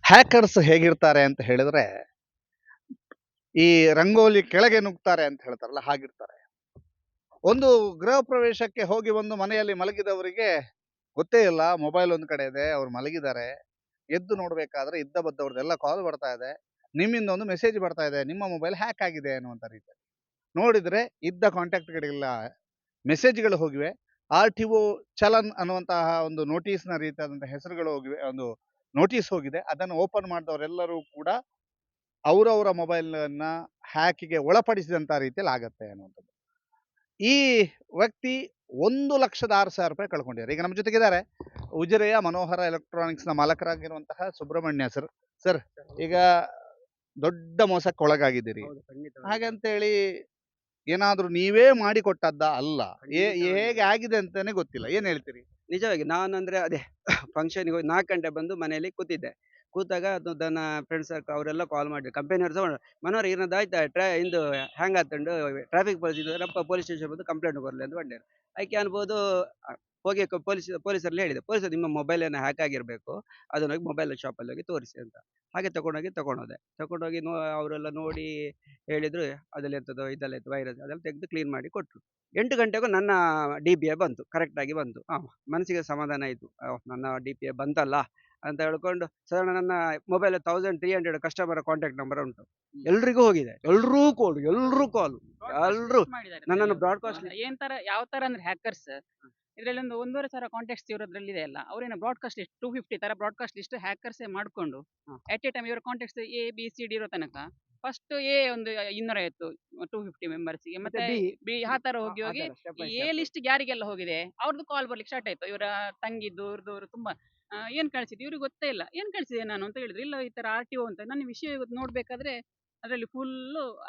Hackers ಹೇಗಿರ್ತಾರೆ ಅಂತ ಹೇಳಿದ್ರೆ, ಈ ರಂಗೋಲಿ ಕೆಳಗೆ ನುಗ್ತಾರೆ ಅಂತ ಹೇಳ್ತಾರಲ್ಲ ಹಾಗಿರ್ತಾರೆ. ಒಂದು ಗೃಹ ಪ್ರವೇಶಕ್ಕೆ ಹೋಗಿ ಒಂದು ಮನೆಯಲ್ಲಿ ಮಲಗಿದವರಿಗೆ ಗೊತ್ತೇ ಇಲ್ಲ ಮೊಬೈಲ್ ಒಂದ್ ಕಡೆ ಇದೆ, ಅವ್ರು ಮಲಗಿದ್ದಾರೆ. ಎದ್ದು ನೋಡ್ಬೇಕಾದ್ರೆ ಇದ್ದ ಬದ್ದವ್ರದ್ದೆಲ್ಲ ಕಾಲ್ ಬರ್ತಾ ಇದೆ. ನಿಮ್ಮಿಂದ ಒಂದು ಮೆಸೇಜ್ ಬರ್ತಾ ಇದೆ, ನಿಮ್ಮ ಮೊಬೈಲ್ ಹ್ಯಾಕ್ ಆಗಿದೆ ಅನ್ನುವಂತ ರೀತಿ. ನೋಡಿದ್ರೆ ಇದ್ದ ಕಾಂಟ್ಯಾಕ್ಟ್‌ಗಳಿಲ್ಲ, ಮೆಸೇಜ್‌ಗಳು ಹೋಗಿವೆ. ಆರ್‌ಟಿಒ ಚಲನ್ ಅನ್ನುವಂತಹ ಒಂದು ನೋಟಿಸ್‌ನ ರೀತಿಯಾದಂತಹ ಹೆಸರುಗಳು ಹೋಗಿವೆ. ಒಂದು ನೋಟಿಸ್ ಹೋಗಿದೆ. ಅದನ್ನು ಓಪನ್ ಮಾಡಿದವರೆಲ್ಲರೂ ಕೂಡ ಅವರವರ ಮೊಬೈಲನ್ನ ಹ್ಯಾಕಿಗೆ ಒಳಪಡಿಸಿದಂತ ರೀತಿಯಲ್ಲಿ ಆಗತ್ತೆ ಅನ್ನುವಂಥದ್ದು. ಈ ವ್ಯಕ್ತಿ ₹1,06,000 ಕಳ್ಕೊಂಡಿದ್ದಾರೆ. ಈಗ ನಮ್ಮ ಜೊತೆಗಿದ್ದಾರೆ ಉಜಿರೆಯ ಮನೋಹರ ಎಲೆಕ್ಟ್ರಾನಿಕ್ಸ್‌ನ ಮಾಲಕರಾಗಿರುವಂತಹ ಸುಬ್ರಹ್ಮಣ್ಯ ಸರ್. ಸರ್, ಈಗ ದೊಡ್ಡ ಮೋಸಕ್ಕೆ ಒಳಗಾಗಿದ್ದೀರಿ. ಹೌದು, ಖಂಡಿತವಾಗಿ. ಹಾಗಂತೇಳಿ ಏನಾದ್ರೂ ನೀವೇ ಮಾಡಿಕೊಟ್ಟದ್ದಾ? ಅಲ್ಲ. ಖಂಡಿತವಾಗಿ. ಹೇಗೆ ಆಗಿದೆ ಅಂತಾನೆ ಗೊತ್ತಿಲ್ಲ. ಏನ್ ಹೇಳ್ತೀರಿ? ನಿಜವಾಗಿ ನಾನಂದ್ರೆ ಅದೇ ಫಂಕ್ಷನ್‌ಗೆ ಹೋಗಿ 4 ಗಂಟೆ ಬಂದು ಮನೆಯಲ್ಲಿ ಕೂತಿದ್ದೆ. ಕೂತಾಗ ಅದು ನನ್ನ ಫ್ರೆಂಡ್ಸ್ ಅವರೆಲ್ಲ ಕಾಲ್ ಮಾಡಿದ್ರು. ಕಂಪನಿಯವರು ಸಹ "ಮನೋಹರ್ ಏನದಾಯ್ತಾ ಇಂದು ಹ್ಯಾಂಗ್ ಆತುಂಡು ಟ್ರಾಫಿಕ್ ಪೋಲಿಸ್ ಇದ್ದರಪ್ಪ ಪೊಲೀಸ್ ಸ್ಟೇಷನ್ ಬಂದು ಕಂಪ್ಲೇಂಟ್ ಕೊರ್ಲಿ" ಅಂತ ಬಂದೇರು. ಐಕೆ ಅನ್ಬೋದು ಹೋಗಿ ಪೊಲೀಸರಲ್ಲಿ ಹೇಳಿದೆ. ಪೊಲೀಸರು "ನಿಮ್ಮ ಮೊಬೈಲ್ ಏನೋ ಹ್ಯಾಕ್ ಆಗಿರ್ಬೇಕು. ಅದನ್ನ ಹೋಗಿ ಮೊಬೈಲ್ ಶಾಪಲ್ಲಿ ಹೋಗಿ ತೋರಿಸಿ" ಅಂತ. ಹಾಗೆ ತಗೊಂಡೋದೆ. ತಗೊಂಡೋಗಿ ಅವರೆಲ್ಲ ನೋಡಿ ಹೇಳಿದ್ರು, "ಅದ್ರಲ್ಲಿ ಎಂತದೋ ಇದೆಲ್ಲ ಇತ್ತು ವೈರಸ್" ಅದೆಲ್ಲ ತೆಗೆದು ಕ್ಲೀನ್ ಮಾಡಿ ಕೊಟ್ರು. 8 ಗಂಟೆಗೂ ನನ್ನ ಡಿಪಿಎ ಬಂತು. ಕರೆಕ್ಟ್ ಆಗಿ ಬಂತು. ಮನಸ್ಸಿಗೆ ಸಮಾಧಾನ ಆಯ್ತು. ನನ್ನ ಡಿಪಿಎ ಬಂತಲ್ಲ ಅಂತ ಹೇಳ್ಕೊಂಡು ಸಾಧಾರಣ ನನ್ನ ಮೊಬೈಲ್ 1300 ಕಸ್ಟಮರ್ ಕಾಂಟ್ಯಾಕ್ಟ್ ನಂಬರ್ ಉಂಟು. ಎಲ್ರಿಗೂ ಹೋಗಿದೆ. ಎಲ್ರೂ ಕಾಲು. ಎಲ್ರು ನನ್ನನ್ನು ಬ್ರಾಡ್‌ಕಾಸ್ಟ್ ಯಾವ ತರ ಅಂದ್ರೆ ಹ್ಯಾಕರ್ಸ್ ಇದರಲ್ಲಿ ಒಂದು 1,500 ಕಾಂಟ್ಯಾಕ್ಟ್ಸ್ ಇರೋದ್ರಲ್ಲಿ ಇದೆ ಅಲ್ಲ, ಅವರೇನು ಬ್ರಾಡ್ಕಾಸ್ಟ್ ಲಿಸ್ಟ್ 250 ತರ ಬ್ರಾಡ್ಕಾಸ್ಟ್ ಲಿಸ್ಟ್ ಹ್ಯಾಕರ್ಸೇ ಮಾಡ್ಕೊಂಡು ಹ. ಎಟ್ ಎ ಟೈಮ್ ಇವರ contacts A B C D ಇರೋ ತನಕ ಫಸ್ಟ್ ಎ ಒಂದು 250 250 ಮೆಂಬರ್ಸ್ಗೆ ಮತ್ತೆ ಬಿ ಬಿ ಆ ತರ ಹೋಗಿ ಆ ಹೋಗಿ ತರ step by A step. List ಯಾರಿಗೆಲ್ಲ ಹೋಗಿದೆ ಅವ್ರದ್ದು ಕಾಲ್ ಬರ್ಲಿಕ್ಕೆ ಸ್ಟಾರ್ಟ್ ಆಯ್ತು. ಇವರ ತಂಗಿದ್ದು ಇವ್ರದವ್ರು ತುಂಬಾ ಏನ್ ಕಳ್ಸಿದ್ದು ಇವ್ರಿಗೆ ಗೊತ್ತೇ ಇಲ್ಲ, ಏನ್ ಕಳ್ಸಿದೆ ನಾನು ಅಂತ ಹೇಳಿದ್ರು. ಇಲ್ಲ ಈ ತರ ಆರ್ ಟಿ ಒ ಅಂತ ನನ್ನ ವಿಷಯ ಇವತ್ತು ನೋಡ್ಬೇಕಾದ್ರೆ ಅದರಲ್ಲಿ ಫುಲ್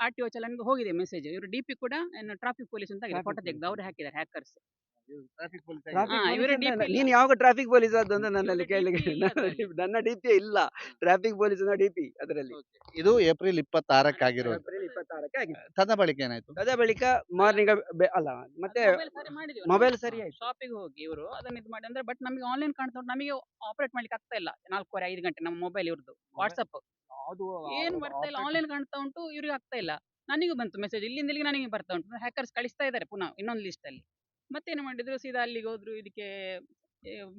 ಆರ್ ಟಿ ಒ ಚಲನ್ಗೆ ಹೋಗಿದೆ ಮೆಸೇಜ್. ಇವರು ಡಿ ಪಿ ಕೂಡ ಟ್ರಾಫಿಕ್ ಪೊಲೀಸ್ ಅಂತ ಆಗಿದೆ, ಟ್ರಾಫಿಕ್ ಫೋಟೋ ತೆಗೆದು ಅವ್ರು ಹಾಕಿದ್ದಾರೆ ಹ್ಯಾಕರ್ಸ್. ಟ್ರಾಫಿಕ್ ಪೊಲೀಸ್ ಟ್ರಾಫಿಕ್ ಹಾ, ಪೊಲೀಸ್ ಇವರ ಅಂತ DP ಇಲ್ಲ. ನೀನು ಯಾವಾಗ ಟ್ರಾಫಿಕ್ ಪೊಲೀಸ್ ಆದ್ದು ಅಂತ ನನ್ನಲ್ಲಿ ಇವರ ಕೇಳಲಿಕ್ಕೆ DP ಇಲ್ಲ ಅದ್ರಲ್ಲಿ. ನನ್ನ ಡಿಪಿಎ ಇಲ್ಲ. ಟ್ರಾಫಿಕ್ ಪೊಲೀಸ್‌ನ ಡಿಪಿ ಅದರಲ್ಲಿ. ಇದು ಏಪ್ರಿಲ್ 26ಕ್ಕೆ ಆಗಿರೋದು. ಏಪ್ರಿಲ್ 26ಕ್ಕೆ ಆಗಿದೆ. ತದ ಬಳಿಕ ಏನಾಯ್ತು? ಅದ ಬಳಿಕ ಮಾರ್ನಿಂಗ್ ಅಲ್ಲ ಮತ್ತೆ ಮೊಬೈಲ್ ಸರಿ ಮಾಡಿದ್ವಿ ನಾವು. ಮೊಬೈಲ್ ಸರಿ ಆಯ್ತು. ಶಾಪಿಗೆ ಹೋಗಿ ಇವರು ಅದನ್ನ ಇದು ಮಾಡಿ ಅಂದ್ರೆ ಬಟ್ ನಮಗೆ ಆನ್ಲೈನ್ ಕಾಣ್ತಾ ಉಂಟು, ನಮಗೆ ಆಪರೇಟ್ ಮಾಡ್ಲಿಕ್ಕೆ ಆಗ್ತಾ ಇಲ್ಲ. 4:30 5 ಗಂಟೆ ನಮ್ಮ ಮೊಬೈಲ್ ಇವ್ರದ್ದು ವಾಟ್ಸಪ್ ಅದು ಏನು ಬರ್ತಾ ಇಲ್ಲ, ಆನ್ಲೈನ್ ಕಾಣ್ತಾ ಉಂಟು, ಇವ್ರಿಗೆ ಆಗ್ತಾ ಇಲ್ಲ. ನನಗೂ ಬಂತು ಮೆಸೇಜ್, ಇಲ್ಲಿಂದ ಇಲ್ಲಿಗೆ ನನಗೆ ಬರ್ತಾ ಉಂಟು. ಹ್ಯಾಕರ್ಸ್ ಕಳಿಸ್ತಾ ಇದ್ದಾರೆ ಪುನಃ ಇನ್ನೊಂದು ಲಿಸ್ಟ್ ಅಲ್ಲಿ. ಮತ್ತೇನು ಮಾಡಿದ್ರು, ಸೀದಾ ಅಲ್ಲಿಗೆ ಹೋದ್ರು, ಇದಕ್ಕೆ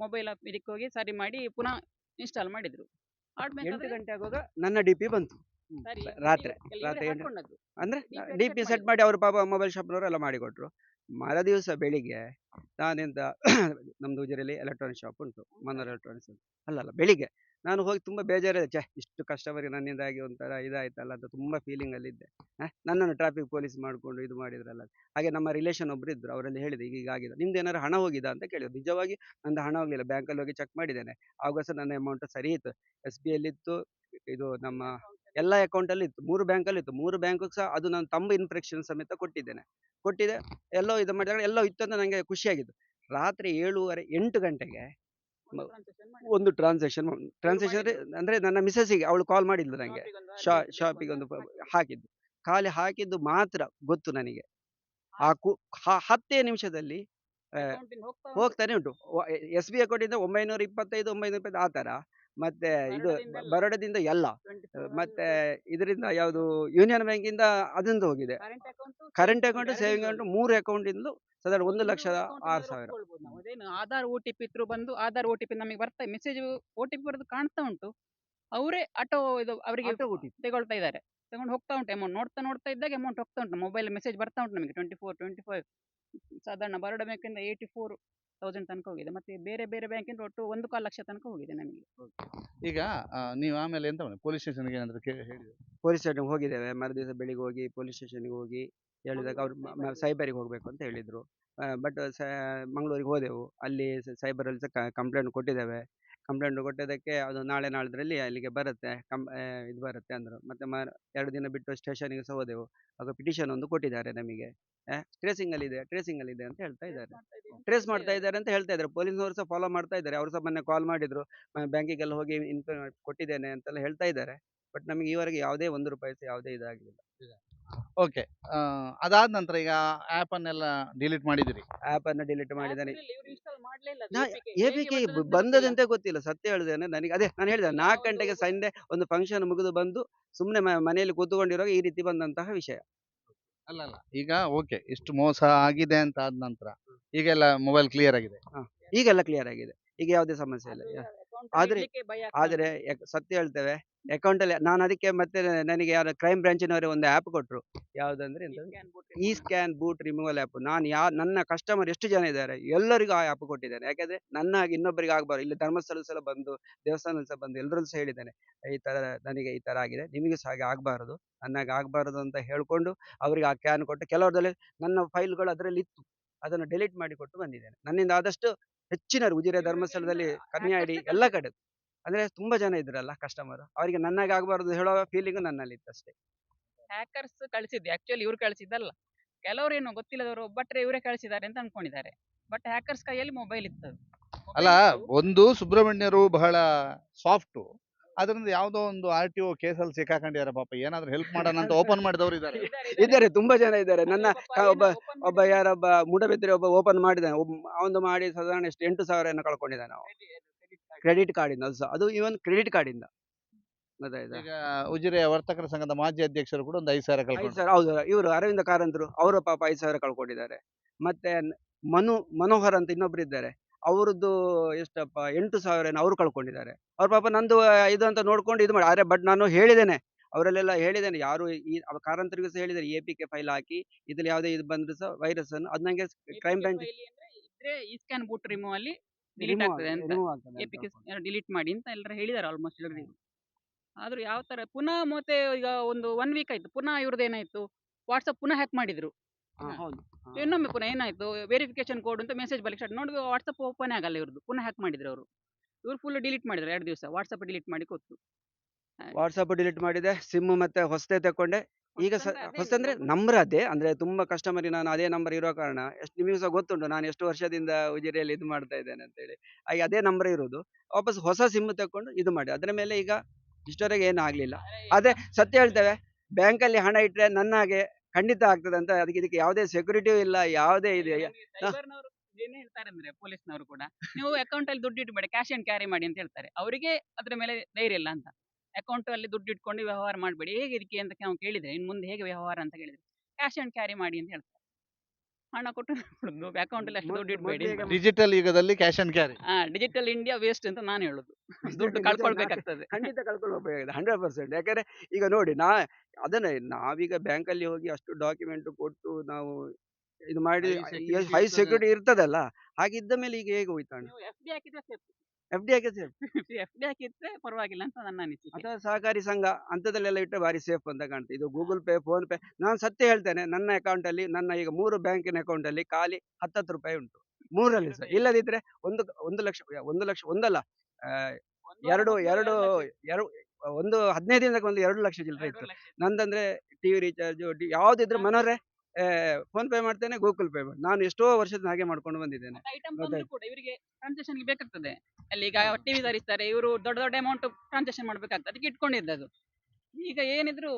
ಮೊಬೈಲ್ ಇದಕ್ಕೆ ಹೋಗಿ ಸರಿ ಮಾಡಿ ಪುನಃ ಇನ್ಸ್ಟಾಲ್ ಮಾಡಿದ್ರು. 8 ಗಂಟೆ ಆಗುವಾಗ ನನ್ನ ಡಿಪಿ ಬಂತು. ರಾತ್ರಿ ರಾತ್ರಿ 8 ಅಂದ್ರೆ ಡಿಪಿ ಸೆಟ್ ಮಾಡಿ ಅವರು ಪಾಪ ಮೊಬೈಲ್ ಶಾಪ್ನವರು ಎಲ್ಲ ಮಾಡಿಕೊಟ್ರು. ಮರುದಿವಸ ಬೆಳಿಗ್ಗೆ ನಾನೆಂತ ನಮ್ದು ಉಜಿರೆಯಲ್ಲಿ ಎಲೆಕ್ಟ್ರಾನಿಕ್ ಶಾಪ್ ಉಂಟು, ಮನೋಹರ್ ಎಲೆಕ್ಟ್ರಾನಿಕ್ಸ್ ಅಂತ. ಅಲ್ಲಲ್ಲ ಬೆಳಿಗ್ಗೆ ನಾನು ಹೋಗಿ ತುಂಬಾ ಬೇಜಾರಿದೆ. ಇಷ್ಟು ಕಸ್ಟಮರ್‌ಗೆ ನನ್ನಿಂದಾಗಿ ಒಂಥರ ಇದಾಯ್ತಲ್ಲ ಅಂತ ತುಂಬಾ ಫೀಲಿಂಗ್ ಅಲ್ಲಿ ಇದ್ದೆ. ನನ್ನನ್ನು ಟ್ರಾಫಿಕ್ ಪೊಲೀಸ್ ಮಾಡ್ಕೊಂಡು ಇದು ಮಾಡಿದ್ರಲ್ಲ. ಹಾಗೆ ನಮ್ಮ ರಿಲೇಷನ್ ಒಬ್ರು ಇದ್ರು, ಅವರಲ್ಲಿ ಹೇಳಿದೆ ಹೀಗೀಗ ಆಗಿದೆ. ನಿಮ್ದು ಏನಾದ್ರು ಹಣ ಹೋಗಿದಾ ಅಂತ ಕೇಳಿದ್ರು. ನಿಜವಾಗಿ ನಂದು ಹಣ ಹೋಗ್ಲಿಲ್ಲ. ಬ್ಯಾಂಕಲ್ಲಿ ಹೋಗಿ ಚೆಕ್ ಮಾಡಿದ್ದೇನೆ. ಆವಾಗ ಸಹ ನನ್ನ ಅಮೌಂಟ್ ಸರಿ ಇತ್ತು. SBI ಇತ್ತು, ಇದು ನಮ್ಮ ಎಲ್ಲ ಅಕೌಂಟ್ ಅಲ್ಲಿ ಇತ್ತು. 3 ಬ್ಯಾಂಕಲ್ಲಿ ಇತ್ತು. 3 ಬ್ಯಾಂಕ್‌ಗೂ ಸಹ ಅದು ನನ್ನ ತಮ್ಮ ಇನ್‌ಸ್ಟ್ರಕ್ಷನ್ ಸಮೇತ ಕೊಟ್ಟಿದ್ದೆ. ಎಲ್ಲೋ ಇದು ಮಾಡಿದಾಗ ಎಲ್ಲೋ ಇತ್ತು ಅಂತ ನಂಗೆ ಖುಷಿಯಾಗಿತ್ತು. ರಾತ್ರಿ 7:30 8 ಗಂಟೆಗೆ ಒಂದು ಟ್ರಾನ್ಸಾಕ್ಷನ್ ಅಂದ್ರೆ ನನ್ನ ಮಿಸೆಸ್ಸಿಗೆ ಅವಳು ಕಾಲ್ ಮಾಡಿದ್ಲು ನಂಗೆ. ಶಾಪಿಗೆ ಒಂದು ಹಾಕಿದ್ದು. ಖಾಲಿ ಹಾಕಿದ್ದು ಮಾತ್ರ ಗೊತ್ತು ನನಗೆ. ಆ 10 ನಿಮಿಷದಲ್ಲಿ ಹೋಗ್ತಾನೆ ಉಂಟು. SBI ಅಕೌಂಟಿಂದ 925 920 ಆ ತರ. ಮತ್ತೆ ಇದು ಬರೋಡದಿಂದ ಎಲ್ಲ. ಮತ್ತೆ ಇದರಿಂದ ಯಾವುದು ಯೂನಿಯನ್ ಬ್ಯಾಂಕಿಂದ ಅದೊಂದು ಹೋಗಿದೆ. ಕರೆಂಟ್ ಅಕೌಂಟ್, ಸೇವಿಂಗ್ ಅಕೌಂಟ್ 3 ಅಕೌಂಟಿಂದಲೂ ಸಾಧಾರಣ 1,06,000. ಅದೇನು ಆಧಾರ್ OTP ಇದ್ರು ಬಂದು ಆಧಾರ್ OTP ನಮಗೆ ಬರ್ತಾ ಮೆಸೇಜ್ OTP ಬರೋದು ಕಾಣ್ತಾ ಉಂಟು. ಅವರೇ ಆಟೋ ಇದು ಅವರಿಗೆ ಆಟೋ OTP. ತಗೊಳ್ತಾ ಇದ್ದಾರೆ, ತಗೊಂಡು ಹೋಗ್ತಾ ಉಂಟು ಅಮೌಂಟ್. ನೋಡ್ತಾ ಇದ್ದಾಗ ಅಮೌಂಟ್ ಹೋಗ್ತಾ ಉಂಟು. ಮೊಬೈಲ್ ಮೆಸೇಜ್ ಬರ್ತಾ ಉಂಟು ನಮಗೆ 24 25. ಸಾಧಾರಣ ಬರೋಡ ಬ್ಯಾಂಕಿಂದ 84,000 ತನಕ ಹೋಗಿದೆ. ಮತ್ತೆ ಬೇರೆ ಬೇರೆ ಬ್ಯಾಂಕಿಂದ ಒಟ್ಟು 1.25 ಲಕ್ಷ ತನಕ ಹೋಗಿದೆ ನಮಗೆ. ಈಗ ನೀವು ಆಮೇಲೆ ಎಂತ ಮಾಡಿ ಪೊಲೀಸ್ ಸ್ಟೇಷನ್‌ಗೆ ಏನಾದ್ರು ಹೇಳಿದ್ರಾ? ಪೊಲೀಸ್ ಸ್ಟೇಷನ್‌ಗೆ ಹೋಗಿದ್ದೇವೆ. ಮರುದಿವಸ ಬೆಳಿಗ್ಗೆ ಹೋಗಿ ಪೊಲೀಸ್ ಸ್ಟೇಷನ್‌ಗೆ ಹೋಗಿ ಹೇಳಿದಾಗ ಅವ್ರು ಸೈಬರಿಗೆ ಹೋಗ್ಬೇಕು ಅಂತ ಹೇಳಿದ್ರು. ಬಟ್ ಮಂಗಳೂರಿಗೆ ಹೋದೆವು. ಅಲ್ಲಿ ಸೈಬರಲ್ಲಿ ಸಹ ಕಂಪ್ಲೇಂಟ್ ಕೊಟ್ಟಿದ್ದೇವೆ. ಕಂಪ್ಲೇಂಟ್ ಕೊಟ್ಟಿದ್ದಕ್ಕೆ ಅದು ನಾಳೆ ನಾಳಿದ್ರಲ್ಲಿ ಅಲ್ಲಿಗೆ ಬರುತ್ತೆ. ಇದು ಬರುತ್ತೆ ಅಂದ್ರು. ಮತ್ತೆ 2 ದಿನ ಬಿಟ್ಟು ಸ್ಟೇಷನ್‌ಗೆ ಸಹ ಹೋದೆವು. ಆಗ ಪಿಟಿಷನ್ ಒಂದು ಕೊಟ್ಟಿದ್ದಾರೆ ನಮಗೆ. ಟ್ರೇಸಿಂಗ್ ಅಲ್ಲಿ ಇದೆ ಅಂತ ಹೇಳ್ತಾ ಇದ್ದಾರೆ. ಟ್ರೇಸ್ ಮಾಡ್ತಾ ಇದ್ದಾರೆ ಅಂತ ಹೇಳ್ತಾ ಇದ್ದಾರೆ. ಪೊಲೀಸ್ನವರು ಸಹ ಫಾಲೋ ಮಾಡ್ತಾ ಇದ್ದಾರೆ. ಅವರು ಸಹ ಮೊನ್ನೆ ಕಾಲ್ ಮಾಡಿದ್ರು. ಬ್ಯಾಂಕಿಗೆಲ್ಲ ಹೋಗಿ ಕೊಟ್ಟಿದ್ದೇನೆ ಅಂತೆಲ್ಲ ಹೇಳ್ತಾ ಇದ್ದಾರೆ. ಬಟ್ ನಮಗೆ ಈವರೆಗೆ ಯಾವುದೇ ₹1 ಸಹ ಯಾವುದೇ ಇದಾಗಲಿಲ್ಲ. ಓಕೆ. ಅದಾದ ನಂತರ ಈಗ ಆಪ್ ಅನ್ನೆಲ್ಲ ಡಿಲೀಟ್ ಮಾಡಿದಿರಿ. ಆಪ್ ಅನ್ನ ಡಿಲೀಟ್ ಮಾಡಿದ್ದಾನೆ. ಇವ್ರು ಇನ್ಸ್ಟಾಲ್ ಮಾಡ್ಲೇ ಇಲ್ಲ ನಾ ಹೇಗೆ APK ಬಂದದ್ದು ಅಂತ ಬಂದದಂತೆ ಗೊತ್ತಿಲ್ಲ, ಸತ್ಯ ಹೇಳಿದ್ದೇನೆ. ನನಗೆ ಅದೇ ನಾನು ಹೇಳಿದೆ, ಗೊತ್ತಿಲ್ಲ. 4 ಒಂದು ಗಂಟೆಗೆ ಸಂಡೆ ಒಂದು ಫಂಕ್ಷನ್ ಮುಗಿದು ಬಂದು ಸುಮ್ಮನೆ ಮನೆಯಲ್ಲಿ ಕೂತ್ಕೊಂಡಿರುವಾಗ ಈ ರೀತಿ ಬಂದಂತಹ ವಿಷಯ. ಅಲ್ಲ ಈಗ ಓಕೆ, ಇಷ್ಟು ಮೋಸ ಆಗಿದೆ ಅಂತ ಆದ ನಂತರ ಈಗೆಲ್ಲ ಮೊಬೈಲ್ ಕ್ಲಿಯರ್ ಆಗಿದೆ. ಈಗೆಲ್ಲ ಕ್ಲಿಯರ್ ಆಗಿದೆ, ಈಗ ಯಾವುದೇ ಸಮಸ್ಯೆ ಇಲ್ಲ. ಆದ್ರೆ ಆದ್ರೆ ಸತ್ಯ ಹೇಳ್ತೇವೆ, ಅಕೌಂಟ್ ಅಲ್ಲಿ ನಾನು ಅದಕ್ಕೆ ಮತ್ತೆ ನನಗೆ ಯಾರು ಕ್ರೈಮ್ ಬ್ರಾಂಚಿನವರೇ ಒಂದು ಆ್ಯಪ್ ಕೊಟ್ರು. ಯಾವ್ದಂದ್ರೆ ಎಂತ, ಈ ಸ್ಕ್ಯಾನ್ ಬೂಟ್ ರಿಮೂವಲ್ ಆ್ಯಪ್. ನಾನು ನನ್ನ ಕಸ್ಟಮರ್ ಎಷ್ಟು ಜನ ಇದ್ದಾರೆ ಎಲ್ಲರಿಗೂ ಆ ಆ್ಯಪ್ ಕೊಟ್ಟಿದ್ದೇನೆ. ಯಾಕಂದ್ರೆ ನನ್ನ ಹಾಗೆ ಇನ್ನೊಬ್ಬರಿಗೆ ಆಗ್ಬಾರ್ದು. ಇಲ್ಲಿ ಧರ್ಮಸ್ಥಳ ಸಹ ಬಂದು, ದೇವಸ್ಥಾನದಲ್ಲಿ ಸಹ ಬಂದು ಎಲ್ಲರಲ್ಲೂ ಸಹ ಹೇಳಿದ್ದೇನೆ, ಈ ತರ ನನಗೆ ಈ ತರ ಆಗಿದೆ, ನಿಮಗೆ ಸಹ ಹಾಗೆ ಆಗ್ಬಾರ್ದು, ನನ್ನಾಗೆ ಆಗ್ಬಾರ್ದು ಅಂತ ಹೇಳ್ಕೊಂಡು ಅವರಿಗೆ ಆ ಕ್ಯಾನ್ ಕೊಟ್ಟು, ಕೆಲವರದಲ್ಲಿ ನನ್ನ ಫೈಲ್ಗಳು ಅದರಲ್ಲಿ ಇತ್ತು, ಅದನ್ನು ಡೆಲೀಟ್ ಮಾಡಿ ಕೊಟ್ಟು ಬಂದಿದ್ದೇನೆ. ನನ್ನಿಂದ ಆದಷ್ಟು ಹೆಚ್ಚಿನವರು ಉಜಿರೆ, ಧರ್ಮಸ್ಥಳದಲ್ಲಿ, ಕನ್ಯಾಡಿ ಎಲ್ಲ ಕಡೆ, ಅಂದ್ರೆ ತುಂಬಾ ಜನ ಇದ್ರಲ್ಲ ಕಸ್ಟಮರ್, ಅವರಿಗೆ ನನ್ನಾಗೆ ಆಗ್ಬಾರ್ದು ಹೇಳೋ ಫೀಲಿಂಗ್ ನನ್ನಲ್ಲಿ ಇತ್ತು ಅಷ್ಟೇ. ಹ್ಯಾಕರ್ಸ್ ಕಳಿಸಿದ್ದು ಆಕ್ಚುಲಿ ಇವ್ರು ಕಳಿಸಿದ್ದಲ್ಲ. ಕೆಲವರೇನು ಗೊತ್ತಿಲ್ಲದವರು ಒಬ್ಬಟ್ರೆ ಇವರೇ ಕಳಿಸಿದ್ದಾರೆ ಅಂತ ಅನ್ಕೊಂಡಿದ್ದಾರೆ. ಬಟ್ ಹ್ಯಾಕರ್ಸ್ ಕೈಯಲ್ಲಿ ಮೊಬೈಲ್ ಇತ್ತು. ಅಲ್ಲ, ಒಂದು ಸುಬ್ರಹ್ಮಣ್ಯರು ಬಹಳ ಸಾಫ್ಟ್, ಅದರಿಂದ ಯಾವ್ದೋ ಒಂದು RTO ಕೇಸಲ್ಲಿ ಸಿಕ್ಕಾಕೊಂಡಿದ್ದಾರೆ. ಪಾಪ ಏನಾದ್ರು ಹೆಲ್ಪ್ ಮಾಡೋಣ ಅಂತ ಓಪನ್ ಮಾಡಿದವರು ಇದ್ದಾರೆ. ಇದ್ದಾರೆ, ತುಂಬಾ ಜನ ಇದ್ದಾರೆ. ನನ್ನ ಒಬ್ಬ ಯಾರೊಬ್ಬ ಮೂಡಬಿದ್ರೆ ಒಬ್ಬ ಓಪನ್ ಮಾಡಿದ್ದಾನೆ, ಅವನು ಮಾಡಿ ಸಾಧಾರಣ ಎಷ್ಟು 8,000 ಕಳ್ಕೊಂಡಿದ್ದಾನೆ ನಾವು, ಕ್ರೆಡಿಟ್ ಕಾರ್ಡ್ ಇಂದ. ಅದು ಇವನ್ ಕ್ರೆಡಿಟ್ ಕಾರ್ಡ್ ಇಂದ. ಗೊತ್ತಾಯ್ತಾ? ಈಗ ಉಜಿರೆಯ ವರ್ತಕರ ಸಂಘದ ಮಾಜಿ ಅಧ್ಯಕ್ಷರು ಕೂಡ ಒಂದು 5,000 5,000, ಕಳ್ಕೊಂಡು. ಹೌದು. ಇವರು ಅರವಿಂದ ಕಾರಂತರು, ಅವರು ಪಾಪ 5,000 ಕಳ್ಕೊಂಡಿದ್ದಾರೆ. ಮತ್ತೆ ಮನೋಹರ್ ಅಂತ ಇನ್ನೊಬ್ರು ಇದ್ದಾರೆ, ಅವರದ್ದು ಎಷ್ಟಪ್ಪ 8,000 ಅವರು ಕಳ್ಕೊಂಡಿದ್ದಾರೆ. ಅವ್ರ ಪಾಪ ನಂದು ಇದು ಅಂತ ನೋಡ್ಕೊಂಡು ಇದು ಮಾಡಿ. ಆದ್ರೆ ಬಟ್ ನಾನು ಹೇಳಿದ್ದೇನೆ, ಅವರಲ್ಲೆಲ್ಲ ಹೇಳಿದ್ದೇನೆ, ಯಾರು ಈ ಕಾರಂತರಿಗೂ ಸಹ ಹೇಳಿದ್ದಾರೆ, APK ಫೈಲ್ ಹಾಕಿ, ಇದ್ರಲ್ಲಿ ಯಾವುದೇ ಇದು ಬಂದ್ರು ಸಹ ವೈರಸ್ ಅನ್ನು ಅದು ನಂಗೆ ಕ್ರೈಮ್ ಬ್ರಾಂಚ್ ಇದ್ರೆ ಈ ಸ್ಕ್ಯಾನ್ ಬೂಟ್ ರಿಮೂವ್ ಅಲ್ಲಿ ಡಿಲೀಟ್ ಆಗ್ತದೆ ಅಂತ, APK ಡಿಲೀಟ್ ಮಾಡಿ ಅಂತ ಎಲ್ಲರೂ ಹೇಳಿದ್ದಾರೆ ಆಲ್ಮೋಸ್ಟ್ ಎಲ್ಲರಿಗೂ. ಆದ್ರೂ ಯಾವ ತರ ಪುನಃ ಮತ್ತೆ ಈಗ ಒಂದು 1 ವೀಕ್ ಆಯ್ತು, ಪುನಃ ಇವ್ರದ್ದು ಏನಾಯ್ತು, ವಾಟ್ಸಪ್ ಪುನಃ ಹ್ಯಾಕ್ ಮಾಡಿದ್ರು. ಹೌದು. ಇನ್ನೊಮ್ಮೆ ಪುನಃ ಏನಾಯ್ತು, ವೆರಿಫಿಕೇಶನ್ ಕೋಡ್ ಅಂತ ಮೆಸೇಜ್ ಬರ್ಲಿಕ್ಕೆ ಸ್ಟಾರ್ಟ್, ನೋಡಿ ವಾಟ್ಸಪ್ ಓಪನ್ ಆಗಲ್ಲ ಇವ್ರದ್ದು. ಪುನಃ ಹ್ಯಾಕ್ ಮಾಡಿದ್ರು ಅವರು. ಇವ್ರು ಫುಲ್ ಡಿಲೀಟ್ ಮಾಡಿದ್ರು 2 ದಿವಸ, ವಾಟ್ಸಪ್ ಡಿಲೀಟ್ ಮಾಡಿ ಕೂತು. ವಾಟ್ಸಪ್ ಡಿಲೀಟ್ ಮಾಡಿದೆ, ಸಿಮ್ ಮತ್ತೆ ಹೊಸದೇ ತಕೊಂಡೆ. ಈಗ ಹೊಸದಂದ್ರೆ ನಂಬರ್ ಅದೇ, ಅಂದ್ರೆ ತುಂಬಾ ಕಸ್ಟಮರ್ ನಾನು ಅದೇ ನಂಬರ್ ಇರೋ ಕಾರಣ, ಎಷ್ಟು ನಿಮಗೆ ಸಹ ಗೊತ್ತುಂಟು ನಾನು ಎಷ್ಟು ವರ್ಷದಿಂದ ಉಜಿರೆಯಲ್ಲಿ ಇದು ಮಾಡ್ತಾ ಇದ್ದೇನೆ ಅಂತ ಹೇಳಿ. ಹಾಗೆ ಅದೇ ನಂಬರ್ ಇರೋದು, ವಾಪಸ್ ಹೊಸ ಸಿಮ್ ತಕೊಂಡು ಇದು ಮಾಡಿ. ಅದರ ಮೇಲೆ ಈಗ ಇಷ್ಟವರೆಗೆ ಏನು ಆಗ್ಲಿಲ್ಲ. ಆದ್ರೆ ಸತ್ಯ ಹೇಳ್ತೇವೆ, ಬ್ಯಾಂಕಲ್ಲಿ ಹಣ ಇಟ್ರೆ ನನ್ನ ಹಾಗೆ ಖಂಡಿತ ಆಗ್ತದೆ ಅಂತ, ಇದಕ್ಕೆ ಯಾವುದೇ ಸೆಕ್ಯೂರಿಟಿ ಇಲ್ಲ, ಯಾವುದೇ ಇದೆ. ಸೈಬರ್ನವರು ಏನ್ ಹೇಳ್ತಾರೆ ಅಂದ್ರೆ ಪೊಲೀಸ್ನವರು ಕೂಡ, ನೀವು ಅಕೌಂಟ್ ಅಲ್ಲಿ ದುಡ್ಡು ಇಟ್ಬೇಡಿ, ಕ್ಯಾಶ್ ಅಂಡ್ ಕ್ಯಾರಿ ಮಾಡಿ ಅಂತ ಹೇಳ್ತಾರೆ. ಅವರಿಗೆ ಅದ್ರ ಮೇಲೆ ಧೈರ್ಯ ಇಲ್ಲ ಅಂತ. ಅಕೌಂಟ್ ಅಲ್ಲಿ ದುಡ್ಡು ಇಟ್ಕೊಂಡು ವ್ಯವಹಾರ ಮಾಡಬೇಡಿ, ಹೇಗೆ ಇದಕ್ಕೆ ಅಂತ ನಾವು ಕೇಳಿದ್ರೆ, ಇನ್ನು ಮುಂದೆ ಹೇಗೆ ವ್ಯವಹಾರ ಅಂತ ಕೇಳಿದ್ರೆ, ಕ್ಯಾಶ್ ಅಂಡ್ ಕ್ಯಾರಿ ಮಾಡಿ ಅಂತ ಹೇಳ್ತಾರೆ. ಹಣ ಕೊಟ್ಟು ಅಕೌಂಟ್ ಅಲ್ಲಿ ಅಷ್ಟು ದುಡ್ಡು ಇಡಬೇಡಿ. ಡಿಜಿಟಲ್ ಯುಗದಲ್ಲಿ cash and carry. Digital India waste ಅಂತ ನಾನು ಹೇಳುದು. ದುಡ್ಡು ಕಳ್ಕೊಳ್ಬೇಕಾಗ್ತದೆ. ಖಂಡಿತ ಕಳ್ಕೊಳ್ಳಬೇಕಾಗಿದೆ 100%. ಯಾಕಂದ್ರೆ ಈಗ ನೋಡಿ, ಅದನ್ನೇ ನಾವೀಗ ಬ್ಯಾಂಕಲ್ಲಿ ಹೋಗಿ ಅಷ್ಟು ಡಾಕ್ಯುಮೆಂಟ್ ಕೊಟ್ಟು ನಾವು ಇದು ಮಾಡಿ, ಹೈ ಸೆಕ್ಯೂರಿಟಿ ಇರ್ತದಲ್ಲ, ಹಾಗಿದ್ದ ಮೇಲೆ ಈಗ ಹೇಗೆ ಹೋಯ್ತಾಣ. FD ಹಾಕಿದ್ರೆ safe. FD ಹಾಕಿದ್ರೆ FD ಹಾಕಿದ್ರೆ ಪರವಾಗಿಲ್ಲ ಅಂತ ನನ್ನ ಅನಿಸಿಕೆ. ಅಥವಾ ಸಹಕಾರಿ ಸಂಘ ಅಂತದಲ್ಲೆಲ್ಲ ಇಟ್ಟರೆ ಭಾರಿ ಸೇಫ್ ಅಂತ ಕಾಣ್ತದೆ. ಇದು ಗೂಗಲ್ ಪೇ, ಫೋನ್ ಪೇ, ನಾನು ಸತ್ಯ ಹೇಳ್ತೇನೆ, ನನ್ನ ಅಕೌಂಟ್ ಅಲ್ಲಿ, ನನ್ನ ಈಗ 3 ಬ್ಯಾಂಕಿನ ಅಕೌಂಟ್ ಅಲ್ಲಿ ಖಾಲಿ 10 ರೂಪಾಯಿ ಉಂಟು, 3ರಲ್ಲಿ ಸಹ. ಇಲ್ಲದಿದ್ರೆ ಒಂದು ಲಕ್ಷ ಒಂದಲ್ಲ, ಎರಡು 15 ದಿನಕ್ಕೆ ಒಂದು 2 ಲಕ್ಷ ಚಿಲ್ಲರೆ ಇತ್ತು ನಂದಂದ್ರೆ. TV ರೀಚಾರ್ಜ್ ಯಾವ್ದಿದ್ರೆ ಮನೋರೆ ಫೋನ್ ಪೇ ಮಾಡ್ತೇನೆ, ಗೂಗಲ್ ಪೇ ಮಾಡಿ. ನಾನು ಎಷ್ಟೋ ವರ್ಷದಿಂದ ಹಾಗೆ ಮಾಡ್ಕೊಂಡು ಬಂದಿದ್ದೇನೆ. ಐಟಮ್ ತಂದ್ರು ಕೂಡ ಇವರಿಗೆ ಟ್ರಾನ್ಸಾಕ್ಷನ್ ಬೇಕಾಗ್ತದೆ. ಅಲ್ಲಿ ಈಗ ಟಿವಿ ತರಿಸ್ತಾರೆ ಇವರು, ದೊಡ್ಡ ದೊಡ್ಡ ಅಮೌಂಟ್ ಟ್ರಾನ್ಸಾಕ್ಷನ್ ಮಾಡ್ಬೇಕಾಗ್ತದೆ, ಅದಕ್ಕೆ ಇಟ್ಕೊಂಡಿದ್ದದು. ಈಗ ಏನಿದ್ರು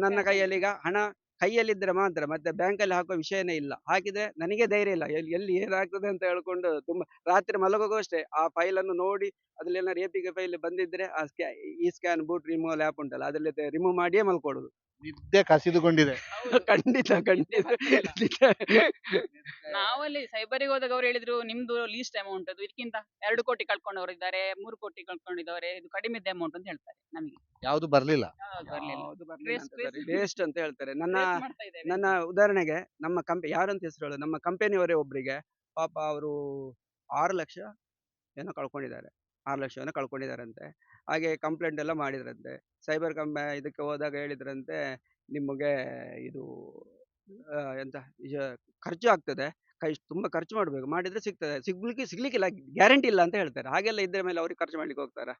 ನನ್ನ ಕೈಯಲ್ಲಿ ಈಗ ಹಣ ಕೈಯಲ್ಲಿದ್ರೆ ಮಾತ್ರ, ಮತ್ತೆ ಬ್ಯಾಂಕಲ್ಲಿ ಹಾಕುವ ವಿಷಯನೇ ಇಲ್ಲ. ಹಾಕಿದ್ರೆ ನನಗೆ ಧೈರ್ಯ ಇಲ್ಲ, ಎಲ್ಲಿ ಏನಾಗ್ತದೆ ಅಂತ ಹೇಳ್ಕೊಂಡು ತುಂಬಾ ರಾತ್ರಿ ಮಲಗುವಾಗ ಅಷ್ಟೇ ಆ ಫೈಲ್ ಅನ್ನು ನೋಡಿ, ಅದ್ರಲ್ಲಿ ಏನಾದ್ರು APK ಫೈಲ್ ಬಂದಿದ್ರೆ ಈ ಸ್ಕ್ಯಾನ್ ಬೂಟ್ ರಿಮೂವಲ್ ಆ್ಯಪ್ ಉಂಟಲ್ಲ, ಅದ್ರಲ್ಲಿ ರಿಮೂವ್ ಮಾಡಿಯೇ ಮಲ್ಕೊಡುದು. ನಿದ್ದೆ ಕಸಿದುಕೊಂಡಿದೆ. ಖಂಡಿತ. ನಾವಲ್ಲಿ ಸೈಬರಿಗೆ ಹೋದಾಗ ಅವ್ರು ಹೇಳಿದ್ರು, ನಿಮ್ದು ಲೀಸ್ಟ್ ಅಮೌಂಟ್ ಅದು, ಇದಕ್ಕಿಂತ 2 ಕೋಟಿ ಕಳ್ಕೊಂಡವರು ಇದ್ದಾರೆ, 3 ಕೋಟಿ ಕಳ್ಕೊಂಡಿದ್ದಾರೆ, ಇದು ಕಡಿಮೆದ ಅಮೌಂಟ್ ಅಂತ ಹೇಳ್ತಾರೆ ನಮಗೆ. ಯಾವ್ದು ಬರ್ಲಿಲ್ಲ. ವೇಸ್ಟ್ ಅಂತ ಹೇಳ್ತಾರೆ. ನನ್ನ ಉದಾಹರಣೆಗೆ ನಮ್ಮ ಯಾರಂತ ಹೆಸರು ಹೇಳೋದು, ನಮ್ಮ ಕಂಪನಿಯವರೇ ಒಬ್ರಿಗೆ ಪಾಪ ಅವರು 6 ಲಕ್ಷ ಏನೋ ಕಳ್ಕೊಂಡಿದ್ದಾರೆ, 6 ಲಕ್ಷವನ್ನು ಕಳ್ಕೊಂಡಿದ್ದಾರಂತೆ. ಹಾಗೆ ಕಂಪ್ಲೇಂಟ್ ಎಲ್ಲ ಮಾಡಿದ್ರಂತೆ. ಸೈಬರ್ ಇದಕ್ಕೆ ಹೋದಾಗ ಹೇಳಿದ್ರಂತೆ, ನಿಮಗೆ ಇದು ಎಂತ ಖರ್ಚು ಆಗ್ತದೆ, ತುಂಬಾ ಖರ್ಚು ಮಾಡ್ಬೇಕು, ಮಾಡಿದ್ರೆ ಸಿಗ್ತದೆ, ಸಿಗ್ಲಿಕ್ಕಿಲ್ಲ, ಗ್ಯಾರಂಟಿ ಇಲ್ಲ ಅಂತ ಹೇಳ್ತಾರೆ. ಹಾಗೆಲ್ಲ ಇದ್ರ ಮೇಲೆ ಅವ್ರಿಗೆ ಖರ್ಚು ಮಾಡ್ಲಿಕ್ಕೆ ಹೋಗ್ತಾರ?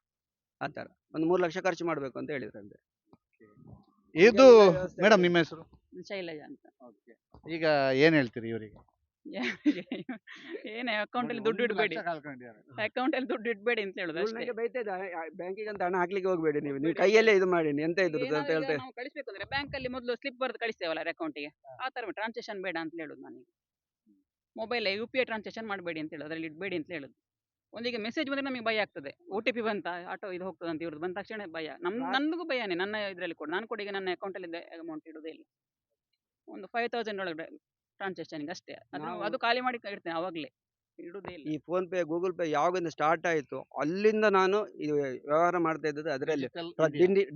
ಆತರ ಒಂದು 3 ಲಕ್ಷ ಖರ್ಚು ಮಾಡ್ಬೇಕು ಅಂತ ಹೇಳಿದ್ರಂತೆ. ಇದು ಮೇಡಮ್ ನಿಮ್ಮ ಹೆಸರು? ಶೈಲಜಾ ಅಂತ. ಈಗ ಏನ್ ಹೇಳ್ತೀರಿ ಇವರಿಗೆ? ಯಾರಿಗೆ ಏನೇ ಅಕೌಂಟ್ ಅಲ್ಲಿ ದುಡ್ಡು ಇಡಬೇಡಿ, ಅಕೌಂಟ್ ಅಲ್ಲಿ ದುಡ್ಡು ಇಡಬೇಡಿ ಅಂತ ಹೇಳುದು ಅಷ್ಟೇ. ನನಗೆ ಬೈತಾ ಇದ್ದ ಬ್ಯಾಂಕಿಗೆ ಅಂತ ಹಣ ಹಾಕ್ಲಿಕ್ಕೆ ಹೋಗ್ಬೇಡಿ ನೀವು ಕೈಯಲ್ಲೇ ಇದು ಮಾಡಿ ಎಂತ ಇದ್ರು ಈಗ ಅಂತ ಹೇಳ್ತೇವೆ. ನಾವು ಕಳಿಸ್ಬೇಕು ಅಂದ್ರೆ ಬ್ಯಾಂಕ್ ಅಲ್ಲಿ ಮೊದಲು ಸ್ಲಿಪ್ ಬರೆದು ಕಳಿಸ್ತೇವಲ್ಲ ಅಕೌಂಟಿಗೆ, ಆ ತರ ಟ್ರಾನ್ಸಾಕ್ಷನ್ ಬೇಡ ಅಂತ ಹೇಳುದು ನನಗೆ. ಮೊಬೈಲ್ UPI ಟ್ರಾನ್ಸಾಕ್ಷನ್ ಮಾಡಬೇಡಿ ಅಂತ ಹೇಳುದು, ಅದ್ರಲ್ಲಿ ಇಡಬೇಡಿ ಅಂತ ಹೇಳುದು. ಒಂದೀಗ ಮೆಸೇಜ್ ಬಂದ್ರೆ ನಮಗೆ ಭಯ ಆಗ್ತದೆ, OTP ಬಂತ, ಆಟೋ ಇದು ಹೋಗ್ತದೆ ಅಂತ ಇವ್ರದ್ದು ಬಂದ ತಕ್ಷಣ ಭಯ. ನಂದಿಗೂ ಭಯನೇ, ನನ್ನ ಇದ್ರಲ್ಲಿ ಕೂಡ ನಾನು ಕೂಡ ಈಗ ನನ್ನ ಅಕೌಂಟ್ ಅಲ್ಲಿ ಅಮೌಂಟ್ ಇಡುದೇ ಇಲ್ಲ. ಒಂದು 5000 ಒಳಗಡೆ ಟ್ರಾನ್ಸಾಕ್ಷನ್ಗೆ ಅಷ್ಟೇ, ಅದು ಖಾಲಿ ಮಾಡಿ ಇಡ್ತೇನೆ ಅವಾಗ್ಲೇ, ಇಡುದೇ ಇಲ್ಲ. ಈ ಫೋನ್ ಪೇ ಗೂಗಲ್ ಪೇ ಯಾವಾಗಿಂದ ಸ್ಟಾರ್ಟ್ ಆಯ್ತು ಅಲ್ಲಿಂದ ನಾನು ಇದು ವ್ಯವಹಾರ ಮಾಡ್ತಾ ಇದ್ದದ್ದು ಅದರಲ್ಲಿ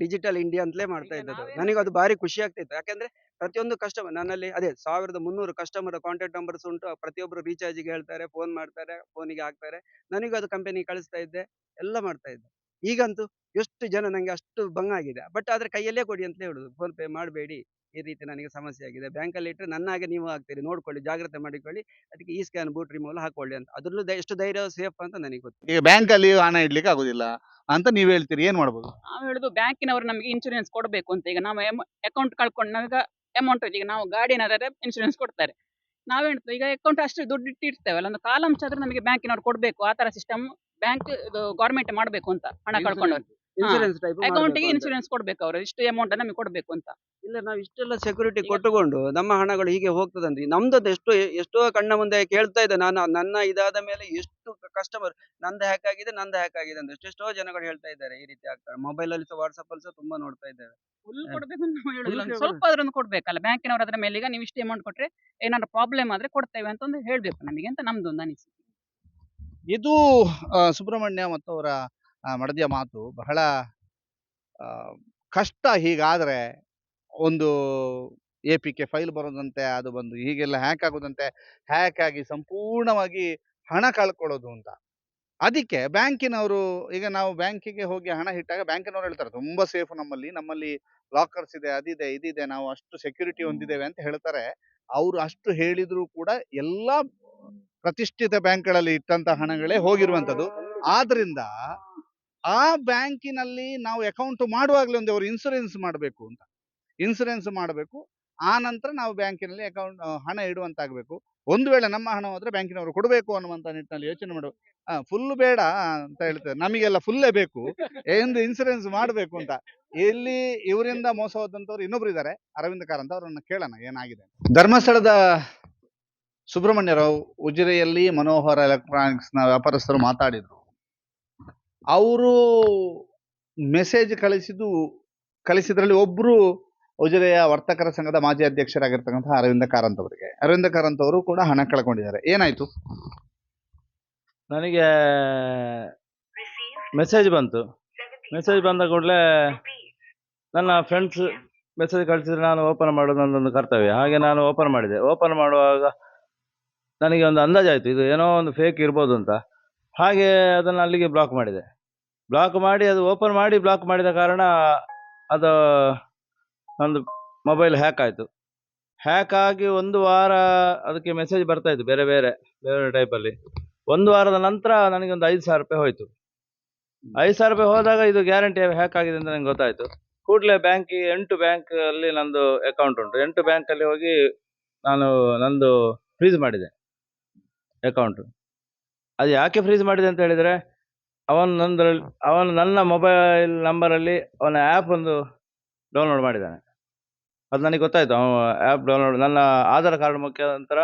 ಡಿಜಿಟಲ್ ಇಂಡಿಯಾ ಅಂತಲೇ ಮಾಡ್ತಾ ಇದ್ದದ್ದು. ನನಗೆ ಅದು ಭಾರಿ ಖುಷಿ ಆಗ್ತಿತ್ತು. ಯಾಕಂದ್ರೆ ಪ್ರತಿಯೊಂದು ಕಸ್ಟಮರ್ ನನ್ನಲ್ಲಿ ಅದೇ 1300 ಕಸ್ಟಮರ್ ಕಾಂಟ್ಯಾಕ್ಟ್ ನಂಬರ್ಸ್ ಉಂಟು. ಪ್ರತಿಯೊಬ್ಬರು ರೀಚಾರ್ಜ್ಗೆ ಹೇಳ್ತಾರೆ, ಫೋನ್ ಮಾಡ್ತಾರೆ, ಫೋನಿಗೆ ಹಾಕ್ತಾರೆ. ನನಗೂ ಅದು ಕಂಪನಿ ಕಳಿಸ್ತಾ ಇದ್ದೆ, ಎಲ್ಲ ಮಾಡ್ತಾ ಇದ್ದೆ. ಈಗಂತೂ ಎಷ್ಟು ಜನ ನಂಗೆ ಅಷ್ಟು ಭಂಗ ಬಟ್ ಆದ್ರೆ ಕೈಯಲ್ಲೇ ಕೊಡಿ ಅಂತ ಹೇಳುದು, ಫೋನ್ ಪೇ ಮಾಡಬೇಡಿ, ಈ ರೀತಿ ನನಗೆ ಸಮಸ್ಯೆ ಆಗಿದೆ. ಬ್ಯಾಂಕಲ್ಲಿ ಇಟ್ಟರೆ ನನ್ನ ಹಾಗೆ ನೀವು ಆಗ್ತೀರಿ, ನೋಡ್ಕೊಳ್ಳಿ, ಜಾಗ್ರತೆ ಮಾಡಿಕೊಳ್ಳಿ, ಅದಕ್ಕೆ ಈ ಸ್ಕ್ಯಾನ್ ಬೂಟ್ ರಿಮೂವಲ್ ಹಾಕೊಳ್ಳಿ ಅಂತ. ಅದ್ರಲ್ಲೂ ಎಷ್ಟು ಧೈರ್ಯ ಸೇಫ್ ಅಂತ ನನಗೆ ಗೊತ್ತು. ಈಗ ಬ್ಯಾಂಕ್ ಅಲ್ಲಿ ಹಣ ಇಡ್ಲಿಕ್ಕೆ ಆಗುದಿಲ್ಲ ಅಂತ ನೀವ್ ಹೇಳ್ತೀರಿ, ಏನ್ ಮಾಡ್ಬೋದು? ನಾವು ಹೇಳುದು ಬ್ಯಾಂಕಿನವರು ನಮಗೆ ಇನ್ಶೂರೆನ್ಸ್ ಕೊಡಬೇಕು ಅಂತ. ಈಗ ನಾವು ಅಕೌಂಟ್ ಕಳ್ಕೊಂಡು ನಾವೀಗ ಅಮೌಂಟ್, ಈಗ ನಾವು ಗಾಡಿ ಏನಾದ್ರೆ ಇನ್ಶೂರೆನ್ಸ್ ಕೊಡ್ತಾರೆ, ನಾವ್ ಹೇಳ್ತೀವಿ ಈಗ ಅಕೌಂಟ್ ಅಷ್ಟು ದುಡ್ಡು ಇಟ್ಟಿರ್ತೇವಲ್ಲ, ಒಂದು ಕಾಲಾಂಶ ಆದ್ರೆ ನಮಗೆ ಬ್ಯಾಂಕಿನವ್ರು ಕೊಡ್ಬೇಕು, ಆ ತರ ಸಿಸ್ಟಮ್ ಬ್ಯಾಂಕ್ ಗೌರ್ಮೆಂಟ್ ಮಾಡ್ಬೇಕು ಅಂತ. ಹಣ ಕಳ್ಕೊಂಡವ್ರು ಇನ್ಸೂರೆನ್ಸ್ ಟೈಪ್ ಅಕೌಂಟಿಗೆ ಇನ್ಶೂರೆನ್ಸ್ ಕೊಡ್ಬೇಕು, ಅವರು ಇಷ್ಟು ಅಮೌಂಟ್ ನಮಗೆ ಕೊಡ್ಬೇಕು ಅಂತ. ಇಲ್ಲ, ನಾವು ಇಷ್ಟೆಲ್ಲ ಸೆಕ್ಯೂರಿಟಿ ಕೊಟ್ಟುಕೊಂಡು ನಮ್ಮ ಹಣಗಳು ಹೀಗೆ ಹೋಗ್ತದಂದ್ರೆ ನಮ್ದದ್ದು ಎಷ್ಟೋ ಕಣ್ಣ ಮುಂದೆ ಕೇಳ್ತಾ ಇದ್ದೆ ನಾನು. ನನ್ನ ಇದಾದ ಮೇಲೆ ಎಷ್ಟು ಕಸ್ಟಮರ್ ನಂದು ಹ್ಯಾಕ್ ಆಗಿದೆ ಅಂತ ಎಷ್ಟೆಷ್ಟೋ ಜನಗಳು ಹೇಳ್ತಾ ಇದ್ದಾರೆ. ಈ ರೀತಿ ಆಗ್ತಾರೆ. ಮೊಬೈಲ್ ಅಲ್ಲಿ ಸಹ ವಾಟ್ಸ್ಆಪ್ ಅಲ್ಲಿ ಸಹ ತುಂಬಾ ನೋಡ್ತಾ ಇದ್ದೇವೆ. ಫುಲ್ ಕೊಡ್ಬೇಕು ಅಂತ ನಾವು ಹೇಳುದಿಲ್ಲ, ಒಂದು ಸ್ವಲ್ಪ ಆದ್ರೂ ಕೊಡ್ಬೇಕಲ್ಲ ಬ್ಯಾಂಕಿನವ್ರ ಅದ್ರ ಮೇಲೆ. ಈಗ ನೀವು ಇಷ್ಟು ಅಮೌಂಟ್ ಕೊಟ್ರೆ ಏನಾದ್ರು ಪ್ರಾಬ್ಲಮ್ ಆದ್ರೆ ಕೊಡ್ತೇವೆ ಅಂತ ಒಂದು ಹೇಳ್ಬೇಕು ನಮಗೆ ಅಂತ ನಮ್ದು ಒಂದು ಅನಿಸಿಕೆ. ಇದು ಸುಬ್ರಹ್ಮಣ್ಯ ಮತ್ತು ಅವರ ಮಡದಿಯ ಮಾತು. ಬಹಳ ಆ, ಕಷ್ಟ ಹೀಗಾದ್ರೆ. ಒಂದು APK ಫೈಲ್ ಬರೋದಂತೆ, ಅದು ಬಂದು ಹೀಗೆಲ್ಲ ಹ್ಯಾಕ್ ಆಗೋದಂತೆ, ಹ್ಯಾಕ್ ಆಗಿ ಸಂಪೂರ್ಣವಾಗಿ ಹಣ ಕಳ್ಕೊಳ್ಳೋದು ಅಂತ. ಅದಕ್ಕೆ ಬ್ಯಾಂಕಿನವರು, ಈಗ ನಾವು ಬ್ಯಾಂಕಿಗೆ ಹೋಗಿ ಹಣ ಇಟ್ಟಾಗ ಬ್ಯಾಂಕಿನವ್ರು ಹೇಳ್ತಾರೆ ತುಂಬಾ ಸೇಫ್, ನಮ್ಮಲ್ಲಿ ಲಾಕರ್ಸ್ ಇದೆ, ಅದಿದೆ, ಇದಿದೆ, ನಾವು ಅಷ್ಟು ಸೆಕ್ಯೂರಿಟಿ ಹೊಂದಿದ್ದೇವೆ ಅಂತ ಹೇಳ್ತಾರೆ. ಅವರು ಅಷ್ಟು ಹೇಳಿದ್ರು ಕೂಡ ಎಲ್ಲಾ ಪ್ರತಿಷ್ಠಿತ ಬ್ಯಾಂಕ್ಗಳಲ್ಲಿ ಇಟ್ಟಂತ ಹಣಗಳೇ ಹೋಗಿರುವಂತದ್ದು. ಆದ್ರಿಂದ ಆ ಬ್ಯಾಂಕಿನಲ್ಲಿ ನಾವು ಅಕೌಂಟ್ ಮಾಡುವಾಗಲೇ ಒಂದು ಅವರು ಇನ್ಸೂರೆನ್ಸ್ ಮಾಡಬೇಕು ಅಂತ, ಇನ್ಸೂರೆನ್ಸ್ ಮಾಡಬೇಕು. ಆ ನಂತರ ನಾವು ಬ್ಯಾಂಕಿನಲ್ಲಿ ಅಕೌಂಟ್ ಹಣ ಇಡುವಂತಾಗಬೇಕು. ಒಂದು ವೇಳೆ ನಮ್ಮ ಹಣ ಹೋದ್ರೆ ಬ್ಯಾಂಕಿನವರು ಕೊಡಬೇಕು ಅನ್ನುವಂತ ನಿಟ್ಟಿನಲ್ಲಿ ಯೋಚನೆ ಮಾಡು. ಫುಲ್ ಬೇಡ ಅಂತ ಹೇಳ್ತಾರೆ, ನಮಗೆಲ್ಲ ಫುಲ್ಲೇ ಬೇಕು, ಎಂದು ಇನ್ಸೂರೆನ್ಸ್ ಮಾಡಬೇಕು ಅಂತ. ಇಲ್ಲಿ ಇವರಿಂದ ಮೋಸ ಹೋದಂತವ್ರು ಇನ್ನೊಬ್ರು ಇದ್ದಾರೆ, ಅರವಿಂದ್ ಕಾರಂತ, ಅವರನ್ನ ಕೇಳೋಣ ಏನಾಗಿದೆ. ಧರ್ಮಸ್ಥಳದ ಸುಬ್ರಹ್ಮಣ್ಯರಾವ್ ಉಜಿರೆಯಲ್ಲಿ ಮನೋಹರ ಎಲೆಕ್ಟ್ರಾನಿಕ್ಸ್ ನ ವ್ಯಾಪಾರಸ್ಥರು ಮಾತಾಡಿದ್ರು. ಅವರು ಮೆಸೇಜ್ ಕಳಿಸಿದ್ರಲ್ಲಿ ಒಬ್ರು ಉಜಿರೆಯ ವರ್ತಕರ ಸಂಘದ ಮಾಜಿ ಅಧ್ಯಕ್ಷರಾಗಿರ್ತಕ್ಕಂತಹ ಅರವಿಂದ ಕಾರಂತ್ ಅವರಿಗೆ. ಅರವಿಂದ ಕಾರಂತ್ ಅವರು ಕೂಡ ಹಣ ಕಳ್ಕೊಂಡಿದ್ದಾರೆ. ಏನಾಯ್ತು? ನನಗೆ ಮೆಸೇಜ್ ಬಂತು. ಮೆಸೇಜ್ ಬಂದ ಕೂಡಲೇ ನನ್ನ ಫ್ರೆಂಡ್ಸ್ ಮೆಸೇಜ್ ಕಳಿಸಿದ್ರೆ ನಾನು ಓಪನ್ ಮಾಡೋದು ನನ್ನೊಂದು ಕರ್ತವ್ಯ. ಹಾಗೆ ನಾನು ಓಪನ್ ಮಾಡಿದೆ. ಓಪನ್ ಮಾಡುವಾಗ ನನಗೆ ಒಂದು ಅಂದಾಜಾಯಿತು ಇದು ಏನೋ ಒಂದು ಫೇಕ್ ಇರ್ಬೋದು ಅಂತ. ಹಾಗೆ ಅದನ್ನು ಅಲ್ಲಿಗೆ ಬ್ಲಾಕ್ ಮಾಡಿದೆ. ಬ್ಲಾಕ್ ಮಾಡಿ ಅದು ಓಪನ್ ಮಾಡಿ ಬ್ಲಾಕ್ ಮಾಡಿದ ಕಾರಣ ಅದು ನಂದು ಮೊಬೈಲ್ ಹ್ಯಾಕ್ ಆಯಿತು. ಹ್ಯಾಕ್ ಆಗಿ 1 ವಾರ ಅದಕ್ಕೆ ಮೆಸೇಜ್ ಬರ್ತಾ ಇತ್ತು ಬೇರೆ ಬೇರೆ ಟೈಪಲ್ಲಿ. 1 ವಾರದ ನಂತರ ನನಗೆ ಒಂದು 5,000 ರೂಪಾಯಿ ಹೋಯಿತು. 5,000 ರೂಪಾಯಿ ಹೋದಾಗ ಇದು ಗ್ಯಾರಂಟಿ ಹ್ಯಾಕ್ ಆಗಿದೆ ಅಂತ ನನಗೆ ಗೊತ್ತಾಯಿತು. ಕೂಡಲೇ 8 ಬ್ಯಾಂಕ್ ಅಲ್ಲಿ ನಂದು ಅಕೌಂಟ್ ಉಂಟು. 8 ಬ್ಯಾಂಕಲ್ಲಿ ಹೋಗಿ ನಾನು ನಂದು ಫ್ರೀಸ್ ಮಾಡಿದೆ ಅಕೌಂಟ್. ಅದು ಯಾಕೆ ಫ್ರೀಸ್ ಮಾಡಿದೆ ಅಂತ ಹೇಳಿದರೆ, ಅವನು ನನ್ನ ಮೊಬೈಲ್ ನಂಬರಲ್ಲಿ ಅವನ ಆ್ಯಪ್ ಒಂದು ಡೌನ್ಲೋಡ್ ಮಾಡಿದ್ದಾನೆ. ಅದು ನನಗೆ ಗೊತ್ತಾಯಿತು. ಅವನು ಆ್ಯಪ್ ಡೌನ್ಲೋಡ್, ನನ್ನ ಆಧಾರ್ ಕಾರ್ಡ್ ಮುಖಾಂತರ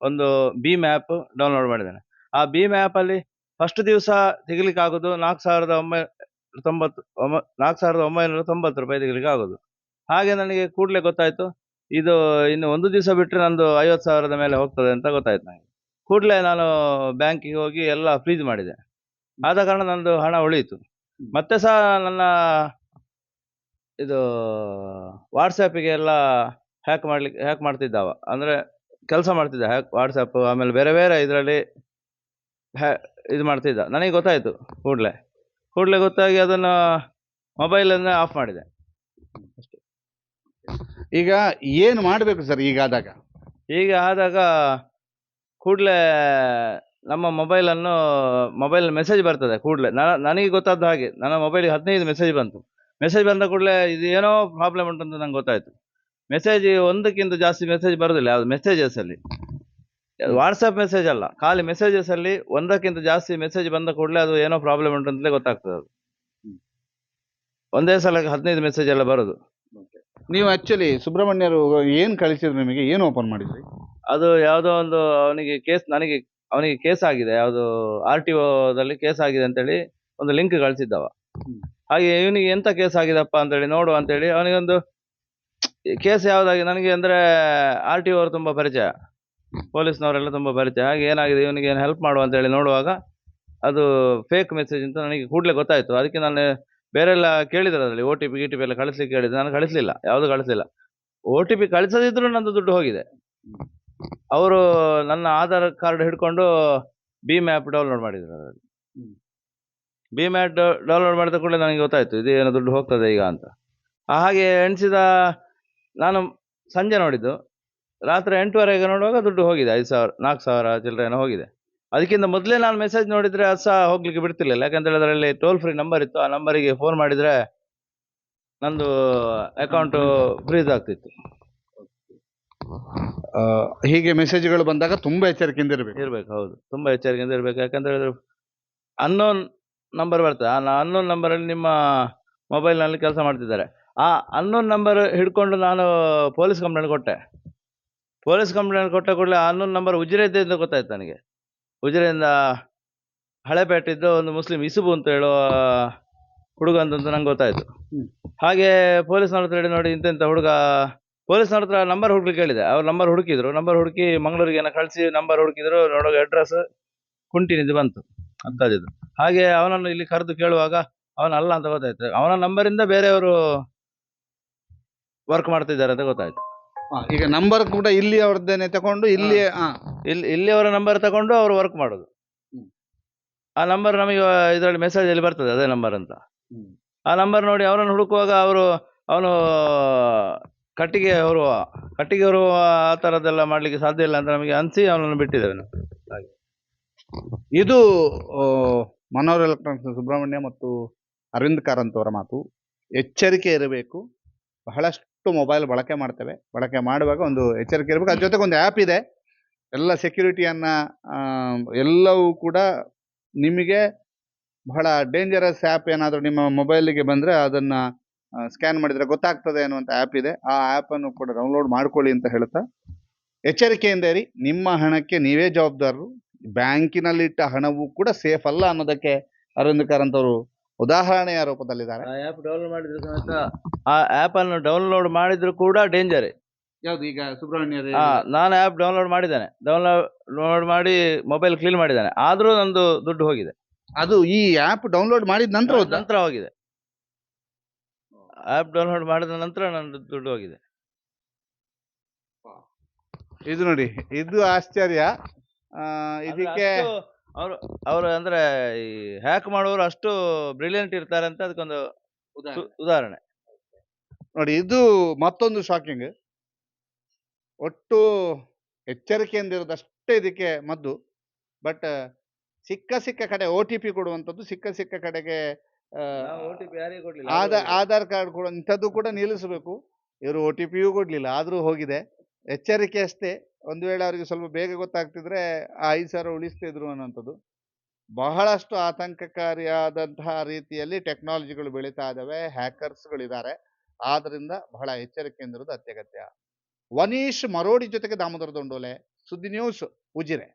ಒಂದು ಭೀಮ್ ಆ್ಯಪ್ ಡೌನ್ಲೋಡ್ ಮಾಡಿದ್ದಾನೆ. ಆ ಭೀಮ್ ಆ್ಯಪಲ್ಲಿ ಫಸ್ಟ್ ದಿವಸ ತೆಗಿಲಿಕ್ಕೆ ಆಗೋದು 4,990 ರೂಪಾಯಿ ತೆಗಿಲಿಕ್ಕೆ ಆಗೋದು. ಹಾಗೆ ನನಗೆ ಕೂಡಲೇ ಗೊತ್ತಾಯಿತು ಇದು ಇನ್ನು 1 ದಿವಸ ಬಿಟ್ಟರೆ ನಂದು 50,000ದ ಮೇಲೆ ಹೋಗ್ತದೆ ಅಂತ ಗೊತ್ತಾಯ್ತು ನನಗೆ. ಕೂಡಲೇ ನಾನು ಬ್ಯಾಂಕಿಗೆ ಹೋಗಿ ಎಲ್ಲ ಫ್ರೀಸ್ ಮಾಡಿದೆ. ಆದ ಕಾರಣ ನಂದು ಹಣ ಉಳಿಯಿತು. ಮತ್ತೆ ಸಹ ನನ್ನ ಇದು ವಾಟ್ಸಪ್ಪಿಗೆ ಎಲ್ಲ ಹ್ಯಾಕ್ ಮಾಡ್ತಿದ್ದವ, ಅಂದರೆ ಕೆಲಸ ಮಾಡ್ತಿದ್ದ ವಾಟ್ಸಪ್, ಆಮೇಲೆ ಬೇರೆ ಬೇರೆ ಇದರಲ್ಲಿ ಇದು ಮಾಡ್ತಿದ್ದ. ನನಗೆ ಗೊತ್ತಾಯಿತು. ಕೂಡಲೇ ಗೊತ್ತಾಗಿ ಅದನ್ನು ಮೊಬೈಲನ್ನು ಆಫ್ ಮಾಡಿದೆ ಅಷ್ಟೇ. ಈಗ ಏನು ಮಾಡಬೇಕು ಸರ್? ಈಗ ಆದಾಗ ಕೂಡಲೇ ನಮ್ಮ ಮೊಬೈಲ್ ಮೆಸೇಜ್ ಬರ್ತದೆ. ಕೂಡಲೇ ನನಗೆ ಗೊತ್ತಾದ ಹಾಗೆ ನನ್ನ ಮೊಬೈಲಿಗೆ 15 ಮೆಸೇಜ್ ಬಂತು. ಮೆಸೇಜ್ ಬಂದ ಕೂಡಲೇ ಇದು ಏನೋ ಪ್ರಾಬ್ಲಮ್ ಉಂಟಂತ ನಂಗೆ ಗೊತ್ತಾಯಿತು. ಮೆಸೇಜ್ ಒಂದಕ್ಕಿಂತ ಜಾಸ್ತಿ ಮೆಸೇಜ್ ಬರೋದಿಲ್ಲ ಯಾವುದು ಮೆಸೇಜಸಲ್ಲಿ. ವಾಟ್ಸಪ್ ಮೆಸೇಜ್ ಅಲ್ಲ, ಖಾಲಿ ಮೆಸೇಜಸ್ ಅಲ್ಲಿ ಒಂದಕ್ಕಿಂತ ಜಾಸ್ತಿ ಮೆಸೇಜ್ ಬಂದ ಕೂಡಲೇ ಅದು ಏನೋ ಪ್ರಾಬ್ಲಮ್ ಉಂಟು ಅಂತಲೇ ಗೊತ್ತಾಗ್ತದೆ. ಅದು ಒಂದೇ ಸಲ 15 ಮೆಸೇಜ್ ಎಲ್ಲ ಬರೋದು. ನೀವು ಆಕ್ಚುಲಿ ಸುಬ್ರಹ್ಮಣ್ಯರು ಏನ್ ಕಳಿಸಿದ್ರು, ನಿಮಗೆ ಏನು ಓಪನ್ ಮಾಡಿದ್ರಿ? ಅದು ಯಾವುದೋ ಒಂದು ಅವನಿಗೆ ಕೇಸ್ ಆಗಿದೆ, ಯಾವುದು RTO ದಲ್ಲಿ ಕೇಸ್ ಆಗಿದೆ ಅಂತೇಳಿ ಒಂದು ಲಿಂಕ್ ಕಳಿಸಿದ್ದವ. ಹಾಗೆ ಇವನಿಗೆ ಎಂತ ಕೇಸ್ ಆಗಿದಪ್ಪ ಅಂತೇಳಿ ನೋಡುವ ಅಂತೇಳಿ ಅವನಿಗೊಂದು ಕೇಸ್ ಯಾವ್ದಾಗಿ ನನಗೆ ಅಂದ್ರೆ RTO ಅವರು ತುಂಬಾ ಪರಿಚಯ, ಪೊಲೀಸ್ನವರೆಲ್ಲ ತುಂಬಾ ಪರಿಚಯ. ಹಾಗೆ ಏನಾಗಿದೆ ಇವನಿಗೆ ಏನು ಹೆಲ್ಪ್ ಮಾಡುವ ಅಂತೇಳಿ ನೋಡುವಾಗ ಅದು ಫೇಕ್ ಮೆಸೇಜ್ ಅಂತ ನನಗೆ ಕೂಡಲೇ ಗೊತ್ತಾಯ್ತು. ಅದಕ್ಕೆ ನಾನು ಬೇರೆಲ್ಲ ಕೇಳಿದ್ರು, ಅದರಲ್ಲಿ OTP GTP ಎಲ್ಲ ಕಳಿಸ್ಲಿಕ್ಕೆ ಹೇಳಿದ್ರು, ನಾನು ಕಳಿಸ್ಲಿಲ್ಲ, ಯಾವುದು ಕಳಿಸ್ಲಿಲ್ಲ. OTP ಕಳಿಸದಿದ್ರು ನಂದು ದುಡ್ಡು ಹೋಗಿದೆ. ಅವರು ನನ್ನ ಆಧಾರ್ ಕಾರ್ಡ್ ಹಿಡ್ಕೊಂಡು ಭೀಮ್ ಆ್ಯಪ್ ಡೌನ್ಲೋಡ್ ಮಾಡಿದ್ರು. ಅದರಲ್ಲಿ ಭೀಮ್ ಆ್ಯಪ್ ಡೌನ್ಲೋಡ್ ಮಾಡಿದ ಕೂಡಲೇ ನನಗೆ ಗೊತ್ತಾಯ್ತು ಇದು ಏನೋ ದುಡ್ಡು ಹೋಗ್ತದೆ ಈಗ ಅಂತ. ಹಾಗೆ ಎಣಿಸಿದ ನಾನು ಸಂಜೆ ನೋಡಿದ್ದು, ರಾತ್ರಿ 8:30ಗೆ ನೋಡುವಾಗ ದುಡ್ಡು ಹೋಗಿದೆ, 5,000 4,000 ಚಿಲ್ಲರೆ ಏನೋ ಹೋಗಿದೆ. ಅದಕ್ಕಿಂತ ಮೊದಲೇ ನಾನು ಮೆಸೇಜ್ ನೋಡಿದ್ರೆ ಅದು ಸಹ ಹೋಗ್ಲಿಕ್ಕೆ ಬಿಡ್ತಿರ್ಲಿಲ್ಲ. ಯಾಕಂತೇಳಿ ಅದರಲ್ಲಿ ಟೋಲ್ ಫ್ರೀ ನಂಬರ್ ಇತ್ತು, ಆ ನಂಬರಿಗೆ ಫೋನ್ ಮಾಡಿದ್ರೆ ನಂದು ಅಕೌಂಟ್ ಫ್ರೀಸ್ ಆಗ್ತಿತ್ತು. ಹೀಗೆ ಮೆಸೇಜ್ಗಳು ಬಂದಾಗ ತುಂಬಾ ಎಚ್ಚರಿಕೆಯಿಂದ ಇರ್ಬೇಕು. ಹೌದು, ತುಂಬಾ ಎಚ್ಚರಿಕೆಯಿಂದ ಇರ್ಬೇಕು. ಯಾಕಂದ್ರೆ ಅನ್ನೋನ್ ನಂಬರ್ ಬರ್ತದೆ, ಆ ಅನ್ನೋನ್ ನಂಬರಲ್ಲಿ ನಿಮ್ಮ ಮೊಬೈಲ್ನಲ್ಲಿ ಕೆಲಸ ಮಾಡ್ತಿದ್ದಾರೆ. ಆ ಅನ್ನೋನ್ ನಂಬರ್ ಹಿಡ್ಕೊಂಡು ನಾನು ಪೊಲೀಸ್ ಕಂಪ್ಲೇಂಟ್ ಕೊಟ್ಟೆ. ಪೊಲೀಸ್ ಕಂಪ್ಲೇಂಟ್ ಕೊಟ್ಟ ಕೂಡಲೇ ಆ ಅನ್ನೋನ್ ನಂಬರ್ ಉಜಿರೆದ್ದೆ ಅಂತ ಗೊತ್ತಾಯ್ತು ನನಗೆ. ಉಜಿರೆಯಿಂದ ಹಳೆಪೇಟೆದ್ದು ಒಂದು ಮುಸ್ಲಿಂ ಇಸುಬು ಅಂತ ಹೇಳುವ ಹುಡುಗ ಅಂತ ನಂಗೆ ಗೊತ್ತಾಯ್ತು. ಹಾಗೆ ಪೊಲೀಸ್ನವ್ರ ಹತ್ರ ಹೇಳಿ, ನೋಡಿ ಇಂತೆಂಥ ಹುಡುಗ, ಪೊಲೀಸ್ನವ್ರ ಹತ್ರ ನಂಬರ್ ಹುಡುಕ್ಲಿಕ್ಕೆ ಹೇಳಿದೆ. ಅವ್ರು ನಂಬರ್ ಹುಡುಕಿದ್ರು, ನಂಬರ್ ಹುಡುಕಿ ಮಂಗಳೂರಿಗೆ ಏನೋ ಕಳಿಸಿ ನಂಬರ್ ಹುಡುಕಿದ್ರು, ನೋಡುವಾಗ ಅಡ್ರೆಸ್ ಕುಂಟಿನಿದ್ದು ಬಂತು ಅಂತಾಜಿದ್ದು. ಹಾಗೆ ಅವನನ್ನು ಇಲ್ಲಿ ಕರೆದು ಕೇಳುವಾಗ ಅವನ ಅಲ್ಲ ಅಂತ ಗೊತ್ತಾಯ್ತು. ಅವನ ನಂಬರಿಂದ ಬೇರೆಯವರು ವರ್ಕ್ ಮಾಡ್ತಿದ್ದಾರೆ ಅಂತ ಗೊತ್ತಾಯ್ತು. ಈಗ ನಂಬರ್ ಕೂಡ ಇಲ್ಲಿ ಅವ್ರದ್ದೇನೆ ತಗೊಂಡು ಇಲ್ಲಿಯವರ ನಂಬರ್ ತಗೊಂಡು ಅವರು ವರ್ಕ್ ಮಾಡೋದು. ಆ ನಂಬರ್ ನಮಗೆ ಇದರಲ್ಲಿ ಮೆಸೇಜ್ ಅಲ್ಲಿ ಬರ್ತದೆ, ಅದೇ ನಂಬರ್ ಅಂತ. ಆ ನಂಬರ್ ನೋಡಿ ಅವರನ್ನು ಹುಡುಕುವಾಗ ಅವನು ಕಟ್ಟಿಗೆ ಹೊರುವ ಆ ಥರದ್ದೆಲ್ಲ ಮಾಡ್ಲಿಕ್ಕೆ ಸಾಧ್ಯ ಇಲ್ಲ ಅಂತ ನಮಗೆ ಅನಿಸಿ ಅವನನ್ನು ಬಿಟ್ಟಿದ್ದೇವೆ ನಾವು. ಹಾಗೆ ಇದು ಮನೋಹರ್ ಎಲೆಕ್ಟ್ರಾನಿಕ್ಸ್ ಸುಬ್ರಹ್ಮಣ್ಯ ಮತ್ತು ಅರವಿಂದ್ ಕಾರಂತ್ ಅವರ ಮಾತು. ಎಚ್ಚರಿಕೆ ಇರಬೇಕು. ಬಹಳಷ್ಟು ಮೊಬೈಲ್ ಬಳಕೆ ಮಾಡ್ತೇವೆ, ಬಳಕೆ ಮಾಡುವಾಗ ಒಂದು ಎಚ್ಚರಿಕೆ ಇರಬೇಕು. ಅದ್ರ ಜೊತೆಗೆ ಒಂದು ಆ್ಯಪ್ ಇದೆ, ಎಲ್ಲ ಸೆಕ್ಯೂರಿಟಿಯನ್ನ ಎಲ್ಲವೂ ಕೂಡ ನಿಮಗೆ ಬಹಳ ಡೇಂಜರಸ್ ಆ್ಯಪ್ ಏನಾದರೂ ನಿಮ್ಮ ಮೊಬೈಲಿಗೆ ಬಂದರೆ ಅದನ್ನು ಸ್ಕ್ಯಾನ್ ಮಾಡಿದರೆ ಗೊತ್ತಾಗ್ತದೆ ಅನ್ನುವಂಥ ಆ್ಯಪ್ ಇದೆ. ಆ ಆ್ಯಪನ್ನು ಕೂಡ ಡೌನ್ಲೋಡ್ ಮಾಡ್ಕೊಳ್ಳಿ ಅಂತ ಹೇಳ್ತಾ ಎಚ್ಚರಿಕೆಯಿಂದ ಇರಿ. ನಿಮ್ಮ ಹಣಕ್ಕೆ ನೀವೇ ಜವಾಬ್ದಾರರು. ಬ್ಯಾಂಕಿನಲ್ಲಿಟ್ಟ ಹಣವೂ ಕೂಡ ಸೇಫ್ ಅಲ್ಲ ಅನ್ನೋದಕ್ಕೆ ಅರವಿಂದ್ ಕಾರಂತ್ ಅವರು ಉದಾಹರಣೆಯ ರೂಪದಲ್ಲಿದ್ದಾರೆ. ಆ ಆ್ಯಪ್ ಡೌನ್ಲೋಡ್ ಮಾಡಿದ್ರು ಸಮೇತ, ಆ ಆ್ಯಪ್ ಅನ್ನು ಡೌನ್ಲೋಡ್ ಮಾಡಿದ್ರು ಕೂಡ ಡೇಂಜರ್. ಯಾವುದು? ಈಗ ಸುಬ್ರಹ್ಮಣ್ಯ ನಾನು ಆ್ಯಪ್ ಡೌನ್ಲೋಡ್ ಮಾಡಿದ್ದೇನೆ, ಡೌನ್ಲೋಡ್ ಮಾಡಿ ಮೊಬೈಲ್ ಕ್ಲೀನ್ ಮಾಡಿದ್ದೇನೆ, ಆದರೂ ನಂದು ದುಡ್ಡು ಹೋಗಿದೆ. ಅದು ಈ ಆ್ಯಪ್ ಡೌನ್ಲೋಡ್ ಮಾಡಿದ ನಂತರ ಹೋಗಿದೆ. ಆ್ಯಪ್ ಡೌನ್ಲೋಡ್ ಮಾಡಿದ ನಂತರ ನನ್ನ ದುಡ್ಡು ಹೋಗಿದೆ. ಇದು ನೋಡಿ, ಇದು ಆಶ್ಚರ್ಯ. ಇದಕ್ಕೆ ಅವರು ಅಂದ್ರೆ ಈ ಹ್ಯಾಕ್ ಮಾಡುವವರು ಅಷ್ಟು ಬ್ರಿಲಿಯಂಟ್ ಇರ್ತಾರೆ ಅಂತ ಅದಕ್ಕೊಂದು ಉದಾಹರಣೆ ನೋಡಿ. ಇದು ಮತ್ತೊಂದು ಶಾಕಿಂಗ್. ಒಟ್ಟು ಎಚ್ಚರಿಕೆಯಿಂದ ಇರೋದಷ್ಟೇ ಇದಕ್ಕೆ ಮದ್ದು. ಬಟ್ ಸಿಕ್ಕ ಕಡೆ OTP ಕೊಡುವಂಥದ್ದು, ಸಿಕ್ಕ ಕಡೆಗೆ ಆಧಾರ್ ಕಾರ್ಡ್ ಕೊಡುವಂಥದ್ದು ಕೂಡ ನಿಲ್ಲಿಸಬೇಕು. ಇವರು OTPಯೂ ಕೊಡ್ಲಿಲ್ಲ, ಆದರೂ ಹೋಗಿದೆ. ಎಚ್ಚರಿಕೆ ಅಷ್ಟೇ. ಒಂದು ವೇಳೆ ಅವರಿಗೆ ಸ್ವಲ್ಪ ಬೇಗ ಗೊತ್ತಾಗ್ತಿದ್ರೆ ಆ 5,000 ಉಳಿಸ್ತಿದ್ರು ಅನ್ನೋಂಥದ್ದು. ಬಹಳಷ್ಟು ಆತಂಕಕಾರಿಯಾದಂತಹ ರೀತಿಯಲ್ಲಿ ಟೆಕ್ನಾಲಜಿಗಳು ಬೆಳೀತಾ ಇದ್ದಾವೆ, ಹ್ಯಾಕರ್ಸ್ಗಳಿದ್ದಾರೆ. ಆದ್ರಿಂದ ಬಹಳ ಎಚ್ಚರಿಕೆಯಿಂದ ಇರೋದು ಅತ್ಯಗತ್ಯ. ವನೀಶ್ ಮರೋಡಿ ಜೊತೆಗೆ ದಾಮೋದರ ದೊಂಡೋಲೆ, ಸುದ್ದಿ ನ್ಯೂಸ್, ಉಜಿರೆ.